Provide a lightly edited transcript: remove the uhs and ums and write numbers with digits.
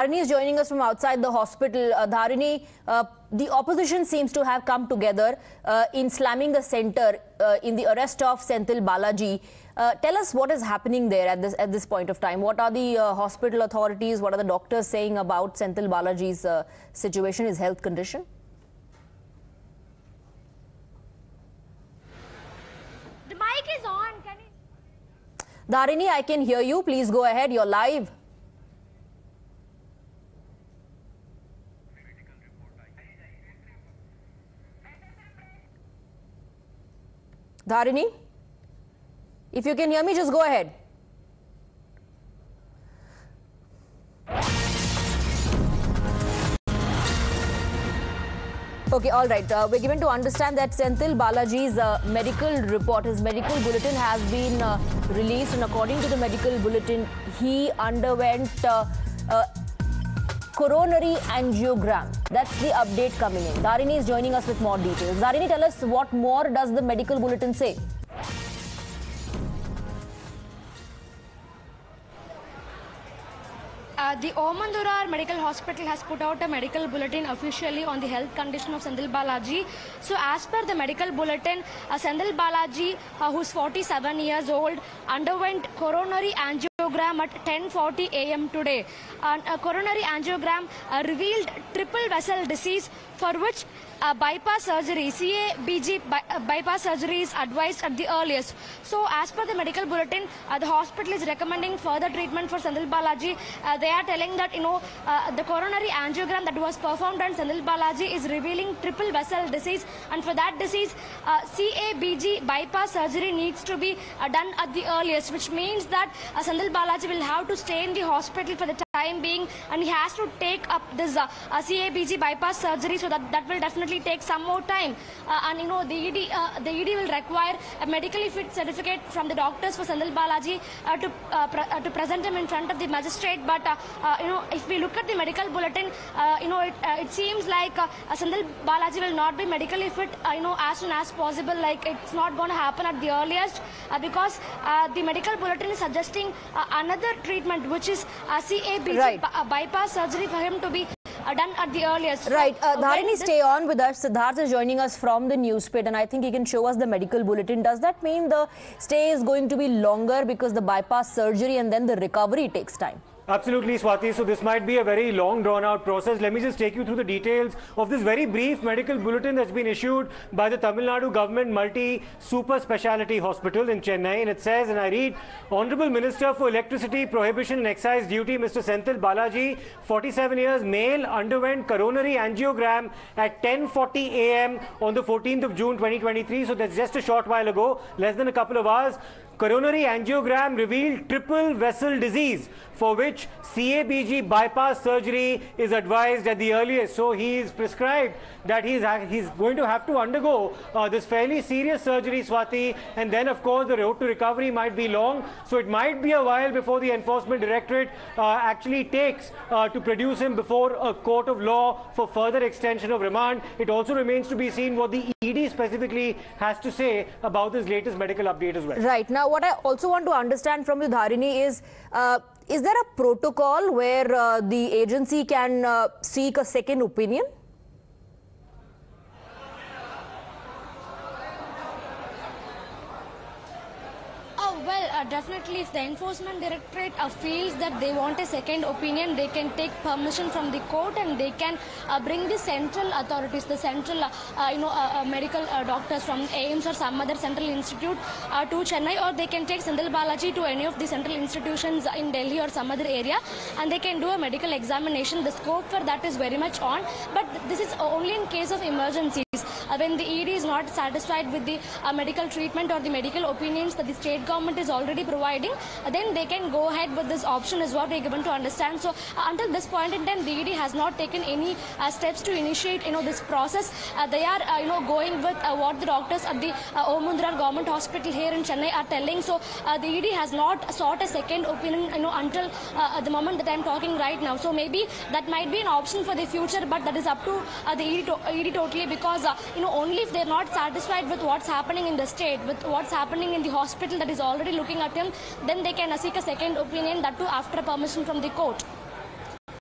Dharini is joining us from outside the hospital. Dharini, the opposition seems to have come together in slamming the centre in the arrest of Senthil Balaji. Tell us what is happening there at this point of time. What are the hospital authorities, what are the doctors saying about Senthil Balaji's situation, his health condition? The mic is on. Can you... Dharini, I can hear you. Please go ahead. You're live. Dharini, if you can hear me, just go ahead. Okay, all right. We're given to understand that Senthil Balaji's medical report, his medical bulletin has been released, and according to the medical bulletin, he underwent coronary angiogram. That's the update coming in. Dharini is joining us with more details. Dharini, tell us what more does the medical bulletin say? The Omandurar Medical Hospital has put out a medical bulletin officially on the health condition of Senthil Balaji. So as per the medical bulletin, Senthil Balaji, who's 47 years old, underwent coronary angiogram at 10:40 a.m. today. A coronary angiogram revealed triple vessel disease, for which bypass surgery, CABG bypass surgery is advised at the earliest. So as per the medical bulletin, the hospital is recommending further treatment for Senthil Balaji. They are telling that, the coronary angiogram that was performed on Senthil Balaji is revealing triple vessel disease, and for that disease, CABG bypass surgery needs to be done at the earliest, which means that Senthil Balaji will have to stay in the hospital for the time being, and he has to take up this CABG bypass surgery, so that will definitely take some more time. And the ED will require a medically fit certificate from the doctors for Senthil Balaji to present him in front of the magistrate. But if we look at the medical bulletin, it seems like Senthil Balaji will not be medically fit as soon as possible. Like, it's not going to happen at the earliest, because the medical bulletin is suggesting another treatment, which is CABG bypass surgery, for him to be done at the earliest. Right. Dharini, stay on with us. Siddharth is joining us from the news pit, and I think he can show us the medical bulletin. Does that mean the stay is going to be longer because the bypass surgery and then the recovery takes time? Absolutely, Swati. So this might be a very long drawn-out process. Let me just take you through the details of this very brief medical bulletin that's been issued by the Tamil Nadu government multi-super speciality hospital in Chennai. And it says, and I read, Honorable Minister for Electricity, Prohibition and Excise Duty, Mr. Senthil Balaji, 47 years, male, underwent coronary angiogram at 10:40 a.m. on the 14th of June 2023. So that's just a short while ago, less than a couple of hours. Coronary angiogram revealed triple vessel disease, for which CABG bypass surgery is advised at the earliest. So he is prescribed that he's going to have to undergo this fairly serious surgery, Swati, and then of course the road to recovery might be long. So it might be a while before the Enforcement Directorate actually takes to produce him before a court of law for further extension of remand. It also remains to be seen what the ED specifically has to say about this latest medical update as well. Right. Now, what I also want to understand from you, Dharini, is there a protocol where the agency can seek a second opinion? Definitely, if the Enforcement Directorate feels that they want a second opinion, they can take permission from the court, and they can bring the central authorities, the central medical doctors from AIIMS or some other central institute to Chennai, or they can take Senthil Balaji to any of the central institutions in Delhi or some other area, and they can do a medical examination. The scope for that is very much on, but this is only in case of emergencies. When the ED is not satisfied with the medical treatment or the medical opinions that the state government is already providing, then they can go ahead with this option, is what we are given to understand. So until this point in time, the ED has not taken any steps to initiate this process. They are going with what the doctors at the Omandurar Government Hospital here in Chennai are telling. So the ED has not sought a second opinion until the moment that I am talking right now. So maybe that might be an option for the future, but that is up to the ED totally, because only if they are not satisfied with what's happening in the state, with what's happening in the hospital that is already looking at him, then they can seek a second opinion, that too after permission from the court.